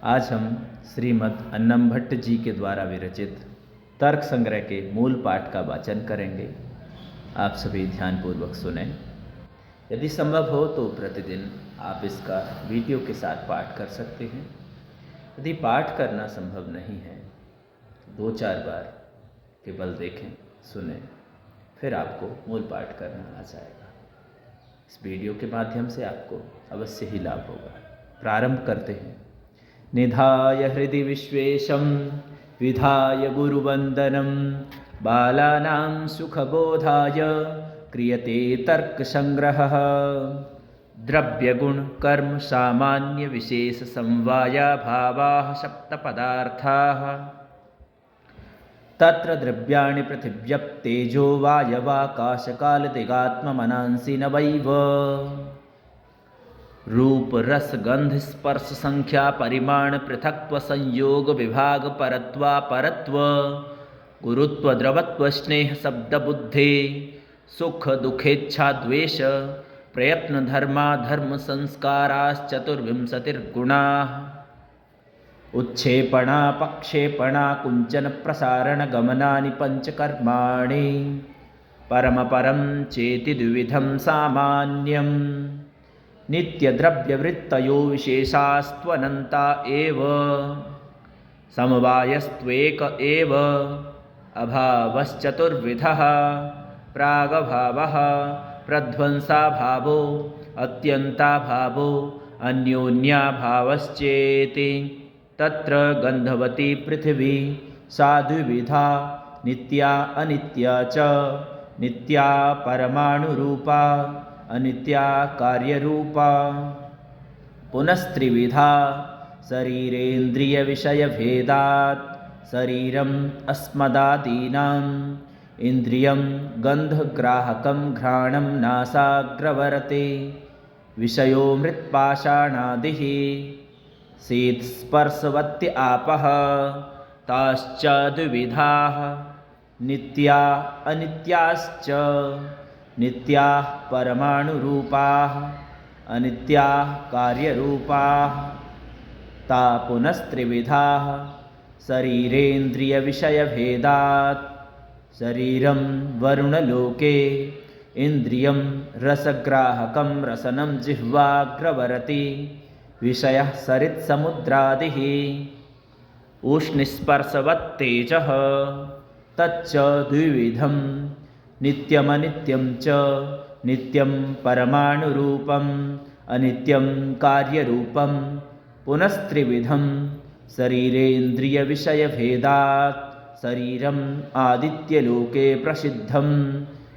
आज हम श्रीमद् अन्नम भट्ट जी के द्वारा विरचित तर्क संग्रह के मूल पाठ का वाचन करेंगे। आप सभी ध्यानपूर्वक सुने। यदि संभव हो तो प्रतिदिन आप इसका वीडियो के साथ पाठ कर सकते हैं। यदि पाठ करना संभव नहीं है, 2-4 बार केवल देखें, सुने, फिर आपको मूल पाठ करना आ जाएगा। इस वीडियो के माध्यम से आपको अवश्य ही लाभ होगा। प्रारंभ करते हैं। निधाय हृदि विश्वेशं विधाय गुरुवंदनं बालानां सुखबोधाय क्रियते तर्कसंग्रहः। द्रव्यगुण कर्म सामान्य विशेष समवाया भावाः सप्तपदार्थाः। तत्र द्रव्याणि पृथिव्यप्तेजो वायवाकाशकालदिगात्ममनांसि नवैव। रूप रस गंध स्पर्श संख्या परिमाण पृथक्त्व संयोग विभाग परत्व गुरुत्व द्रवत्व स्नेह शब्द बुद्धि सुख दुखेच्छा द्वेष प्रयत्न धर्मा धर्म संस्काराश्चतुर्विंशतिर्गुणाः। उत्क्षेपणा पक्षेपणा कुंचन प्रसारण गमनानि पंचकर्माणि। परमपरं चेति द्विविधं सामान्यम्। नित्यद्रव्यवृत्तयो विशेषास्त्वनन्ता एव। समवायस्त्वेक एव। अभावश्चतुर्विधः। प्रागभावः प्रध्वंसाभावो अत्यन्ताभावो अन्योन्याभावश्चेति। तत्र गन्धवती पृथिवी सा द्विविधा नित्या अनित्या च। नित्या परमाणुरूपा अनित्या कार्यरूपा। पुनस्त्रिविधा शरीरेन्द्रियविषयभेदात्। शरीरम् अस्मदादीनाम् इन्द्रियं गन्धग्राहकं घ्राणं नासाग्रवर्ते विषयो मृत्पाषाणादिः। शीतस्पर्शवत्य आपः ताश्च द्विविधाः नित्या अनित्याश्च। नित्याः परमाणुरूपाः अनित्याः कार्यरूपाः। ता पुनस्त्रिविधाः शरीरेन्द्रियविषयभेदात्। शरीरं वरुणलोके इन्द्रियं रसग्राहकं रसनं जिह्वाग्रवरति विषयः सरित्समुद्रादिः। उष्णस्पर्शवत्तेजः तच्च द्विविधम्। नित्यमनित्यं च। नित्यं परमाणुरूपम् अनित्यं कार्यरूपं। पुनस्त्रिविधं शरीरेन्द्रियविषयभेदात्। शरीरम् आदित्यलोके प्रसिद्धम्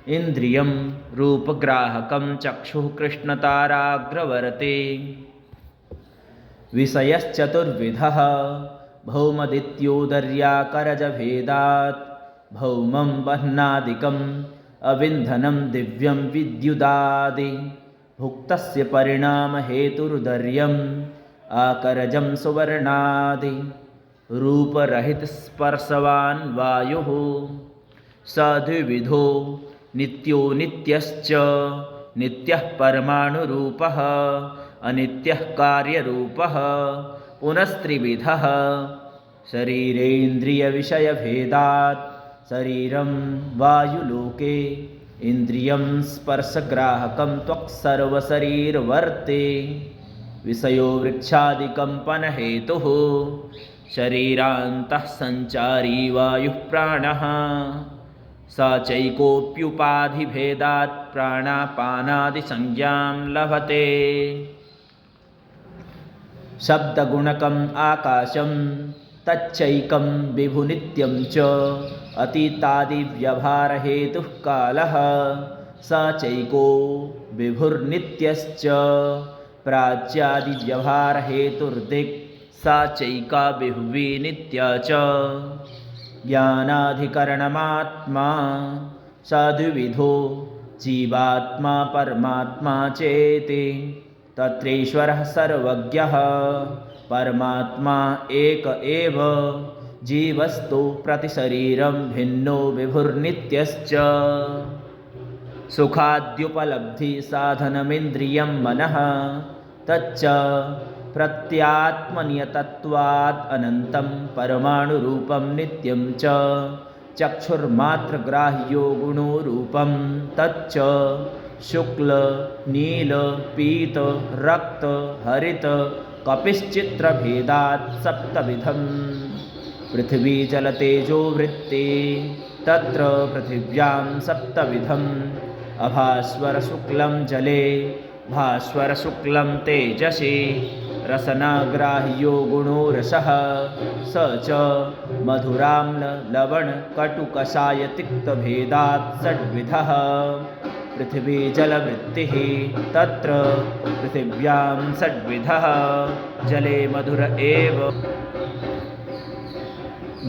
इन्द्रियं रूपग्राहकं चक्षुः कृष्णताराग्रवर्ते। विषयश्चतुर्विधः भौमदित्योदर्याकरजभेदात्। भौमं वह्नादिकम् अविन्धनं दिव्यं विद्युदादि। भुक्तस्य परिणामहेतुरुदर्यम् आकरजं सुवर्णादि। रूपरहितस्पर्शवान् वायुः स द्विविधो नित्यो नित्यश्च। नित्यः परमाणुरूपः अनित्यः कार्यरूपः। पुनस्त्रिविधः शरीरेन्द्रियविषयभेदात्। शरीरं वायुलोके इन्द्रियं स्पर्शग्राहकं त्वक्सर्वशरीरवर्ते। विषयो वृक्षादिकम्पनहेतुः शरीरान्तः सञ्चारी वायुः प्राणः। स चैकोप्युपाधिभेदात् प्राणापानादिसंज्ञां लभते। शब्दगुणकम् आकाशं तच्चैकं विभुनित्यं च। अतीतादिव्यवहारहेतुः कालः स चैको विभुर्नित्यश्च। प्राच्यादिव्यवहारहेतुर्दिक् सा चैका विभुवी नित्या च। ज्ञानाधिकरणमात्मा स द्विविधो जीवात्मा परमात्मा चेति। तत्रेश्वरः सर्वज्ञः परमात्मा एक एव। जीवस्तु प्रतिशरीरं भिन्नो विभुर्नित्यश्च। सुखाद्युपलब्धि साधनमिन्द्रियं मनः तच्च प्रत्यात्मनियतत्वात् अनन्तं परमाणुरूपं नित्यं च चक्षुर्मात्रग्राह्यो गुणो रूपं तच्च शुक्ल नील पीत रक्त हरित कपिश्चित्रभेदात् सप्तविधम् पृथिवी जलतेजो वृत्ति तत्र पृथिव्यां सप्तविधम् अभास्वरशुक्लं जले भास्वरशुक्लं तेजसि रसनाग्राह्यो गुणो रसः स च मधुराम्ल लवण कटुकषाय तिक्तभेदात् षड्विधः पृथिवी जलवृत्तिः तत्र पृथिव्यां षड्विधः जले मधुर एव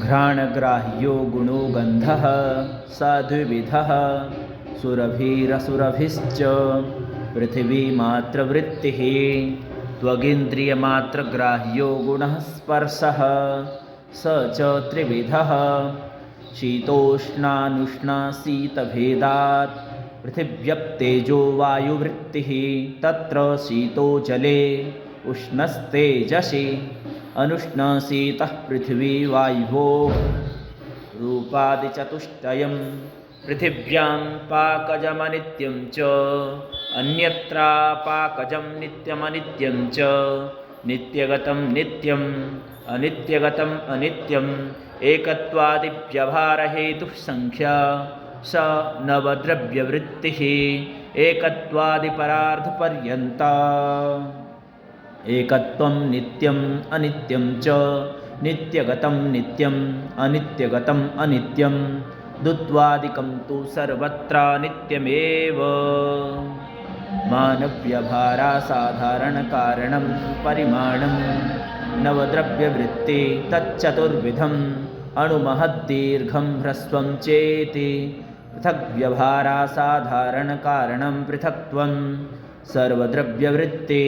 घ्राणग्राह्यो गुणो गन्धः स द्विविधः सुरभिरसुरभिश्च पृथिवी मात्रवृत्तिः त्वगिन्द्रियमात्रग्राह्यो गुणः स्पर्शः स च त्रिविधः शीतोष्णानुष्णाशीतभेदात् पृथिव्यप्तेजो वायुवृत्तिः तत्र शीतो जले उष्णस्तेजसि अनुष्णशीतः पृथिवी वायुः रूपादिचतुष्टयं पृथिव्यां पाकजमनित्यं च अन्यत्रापाकजं नित्यमनित्यं च नित्यगतं नित्यम् अनित्यगतम् अनित्यम् एकत्वादिव्यवहारहेतुः संख्या स नवद्रव्यवृत्तिः एकत्वादिपरार्थपर्यन्ता एकत्वं नित्यम् अनित्यं च नित्यगतं नित्यम् अनित्यगतम् अनित्यम् दुत्वादिकं तु सर्वत्र नित्यमेव मानव्यभारासाधारणकारणं परिमाणं नवद्रव्यवृत्ति तच्चतुर्विधम् अणुमहद्दीर्घं ह्रस्वं चेति पृथग्व्यवहारासाधारणकारणं पृथक्त्वं सर्वद्रव्यवृत्ति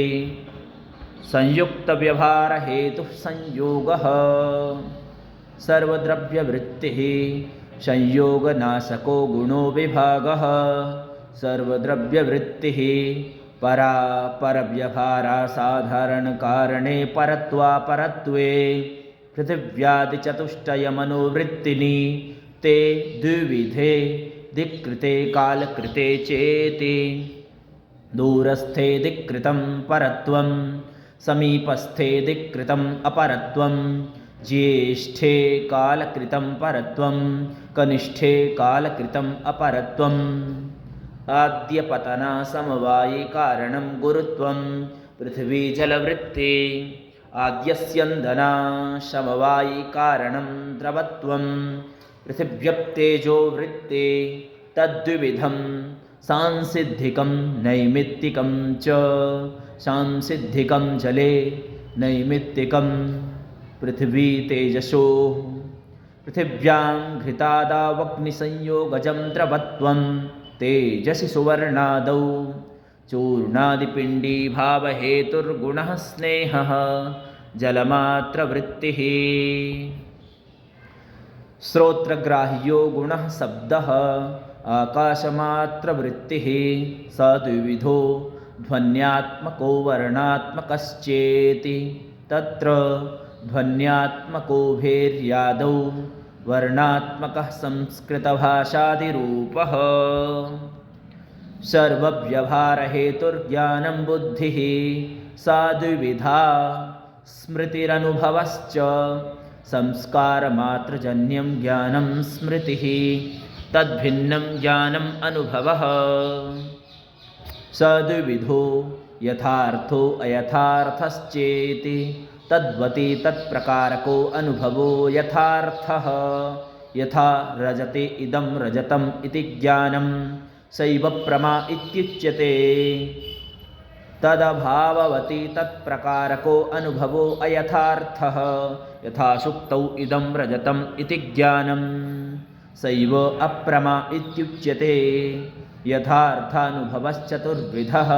संयुक्तव्यवहारहेतुः संयोगः सर्वद्रव्यवृत्तिः संयोगनाशको गुणो विभागः सर्वद्रव्यवृत्तिः परा परव्यवहारासाधारणकारणे परत्वापरत्वे पृथिव्यादिचतुष्टयमनोवृत्तिनि ते द्विविधे दिक्कृते कालकृते चेति दूरस्थे दिक्कृतं परत्वं समीपस्थे दिक्कृतम् अपरत्वं ज्येष्ठे कालकृतं परत्वं कनिष्ठे कालकृतम् अपरत्वम् आद्यपतनासमवायिकारणं गुरुत्वं पृथिवी जलवृत्ति आद्यस्यन्दना समवायिकारणं द्रवत्वं पृथिव्यप्तेजो वृत्ति तद्विविधं सांसिद्धिकं नैमित्तिकं च सांसिद्धिकं जले नैमित्तिकं पृथिवी तेजसो पृथिव्यां घृतादावग्निसंयोगजं द्रवत्वं तेजसि सुवर्णादौ चूर्णादिपिण्डीभावहेतुर्गुणः स्नेहः जलमात्रवृत्तिः श्रोत्रग्राह्यो गुणः शब्दः आकाशमात्रवृत्तिः स द्विविधो ध्वन्यात्मको वर्णात्मकश्चेति तत्र ध्वन्यात्मको भेर्यादौ वर्णात्मकः संस्कृतभाषादिरूपः सर्वव्यवहारहेतुर्ज्ञानं बुद्धिः सा द्विविधा स्मृतिरनुभवश्च संस्कारमात्रजन्यं ज्ञानं स्मृतिः तद्भिन्नं ज्ञानम् अनुभवः स द्विविधो यथार्थो अयथार्थश्चेति तद्वति तत्प्रकारको अनुभवो यथार्थः यथा रजते इदं रजतम् इति ज्ञानं सैव प्रमा इत्युच्यते तदभाववति तत्प्रकारको अनुभवो अयथार्थः यथा सुक्तौ इदं रजतम् इति ज्ञानं सैव अप्रमा इत्युच्यते यथार्थानुभवश्चतुर्विधः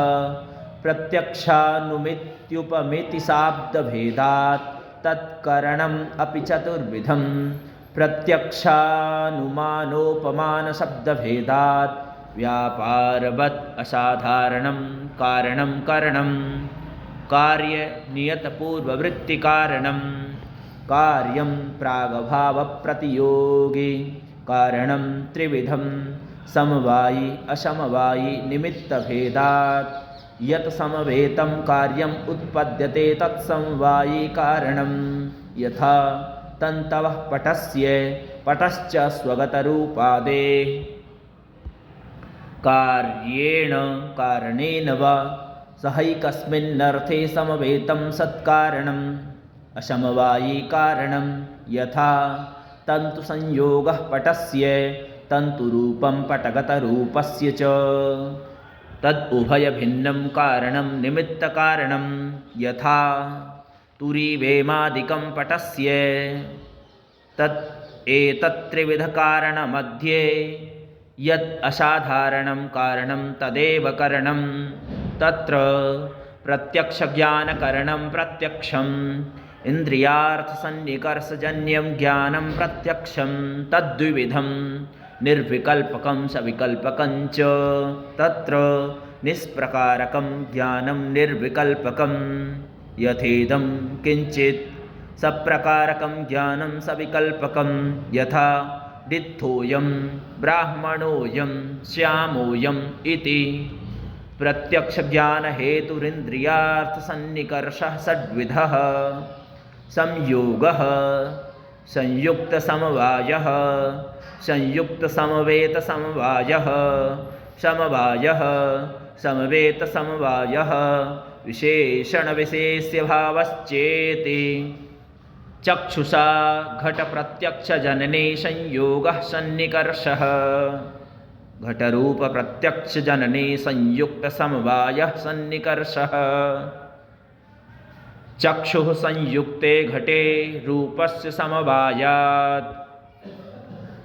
प्रत्यक्षानुमित्युपमितिशाब्दभेदात् तत्करणम् अपि चतुर्विधं प्रत्यक्षानुमानोपमानशब्दभेदात् व्यापारवत् असाधारणं कारणं करणं कार्य नियत पूर्ववृत्ति कारणम कार्यम प्रागभाव प्रतियोगी कारणम त्रिविधम समवायी असमवायी निमित्त भेदात् यत् समवेतं कार्यम उत्पद्यते तत्समवायी कारणम यथा तन्तवः पटश्च स्वगतरूपादे कार्येण कारणेन वा सहैकस्मिन्नर्थे समवेतं सत्कारणम् असमवायी कारणं यथा तन्तुसंयोगः पटस्य तन्तुरूपं पटगतरूपस्य च तदुभयभिन्नं कारणं निमित्तकारणं यथा तुरीवेमादिकं पटस्य एतत्त्रिविधकारणमध्ये यत् असाधारणं कारणं तदेव करणं तत्र प्रत्यक्षज्ञानकरणं प्रत्यक्षम् इन्द्रियार्थसन्निकर्षजन्यं ज्ञानं प्रत्यक्षं तद्विविधं निर्विकल्पकं सविकल्पकं च तत्र निष्प्रकारकं ज्ञानं निर्विकल्पकं यथेदं किञ्चित् सप्रकारकं ज्ञानं सविकल्पकं यथा डित्थोऽयं ब्राह्मणोऽयं श्यामोऽयम् इति प्रत्यक्षज्ञानहेतुरिन्द्रियार्थसन्निकर्षः षड्विधः संयोगः संयुक्तसमवायः संयुक्तसमवेतसमवायः समवायः समवेतसमवायः विशेषणविशेष्यभावश्चेति चक्षुषा घटप्रत्यक्षजनने संयोगः सन्निकर्षः घटरूपप्रत्यक्षजनने संयुक्तसमवायः सन्निकर्षः चक्षुः संयुक्ते घटे रूपस्य समवायात्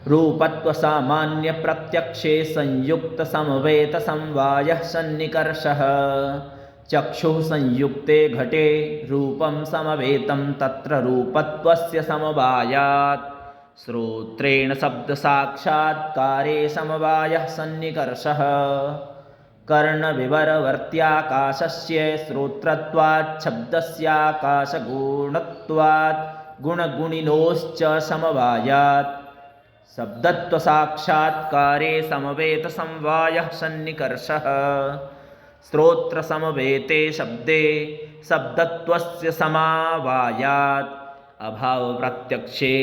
रूपत्वसामान्यप्रत्यक्षे संयुक्तसमवेतसमवायः सन्निकर्षः चक्षुः संयुक्ते घटे रूपं समवेतं तत्र रूपत्वस्य समवायात् श्रोत्रेण शब्दसाक्षात्कारे समवायः सन्निकर्षः कर्णविवरवर्त्याकाशस्य श्रोत्रत्वात् शब्दस्याकाशगुणत्वात् गुणगुणिनोश्च समवायात् शब्दत्वसाक्षात्कारे समवेतसमवायः सन्निकर्षः श्रोत्रसमवेते शब्दे शब्दत्वस्य समावायात् अभावप्रत्यक्षे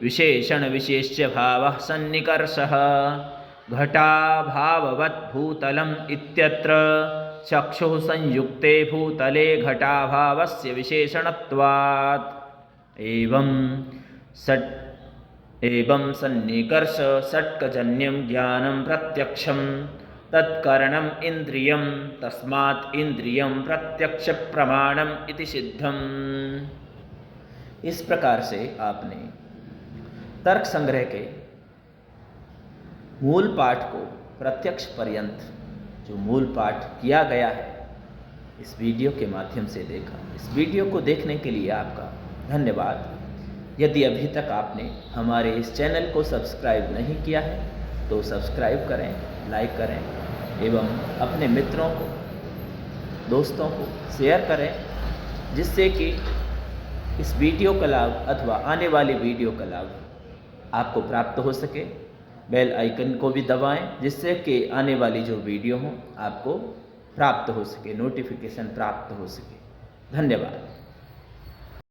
विशेषणविशेष्यभावः सन्निकर्षः घटाभाववत् भूतलम् इत्यत्र चक्षुः संयुक्ते भूतले घटाभावस्य विशेषणत्वात् एवं सन्निकर्ष षट्कजन्यं ज्ञानं प्रत्यक्षं तत्करणम् इंद्रियं तस्मात् इंद्रियं प्रत्यक्ष प्रमाणम् इति सिद्धम्। इस प्रकार से आपने तर्क संग्रह के मूल पाठ को प्रत्यक्ष पर्यंत जो मूल पाठ किया गया है इस वीडियो के माध्यम से देखा। इस वीडियो को देखने के लिए आपका धन्यवाद। यदि अभी तक आपने हमारे इस चैनल को सब्सक्राइब नहीं किया है तो सब्सक्राइब करें, लाइक करें एवं अपने मित्रों को, दोस्तों को शेयर करें, जिससे कि इस वीडियो का लाभ अथवा आने वाली वीडियो का लाभ आपको प्राप्त हो सके। बेल आइकन को भी दबाएं जिससे कि आने वाली जो वीडियो हो आपको प्राप्त हो सके, नोटिफिकेशन प्राप्त हो सके। धन्यवाद।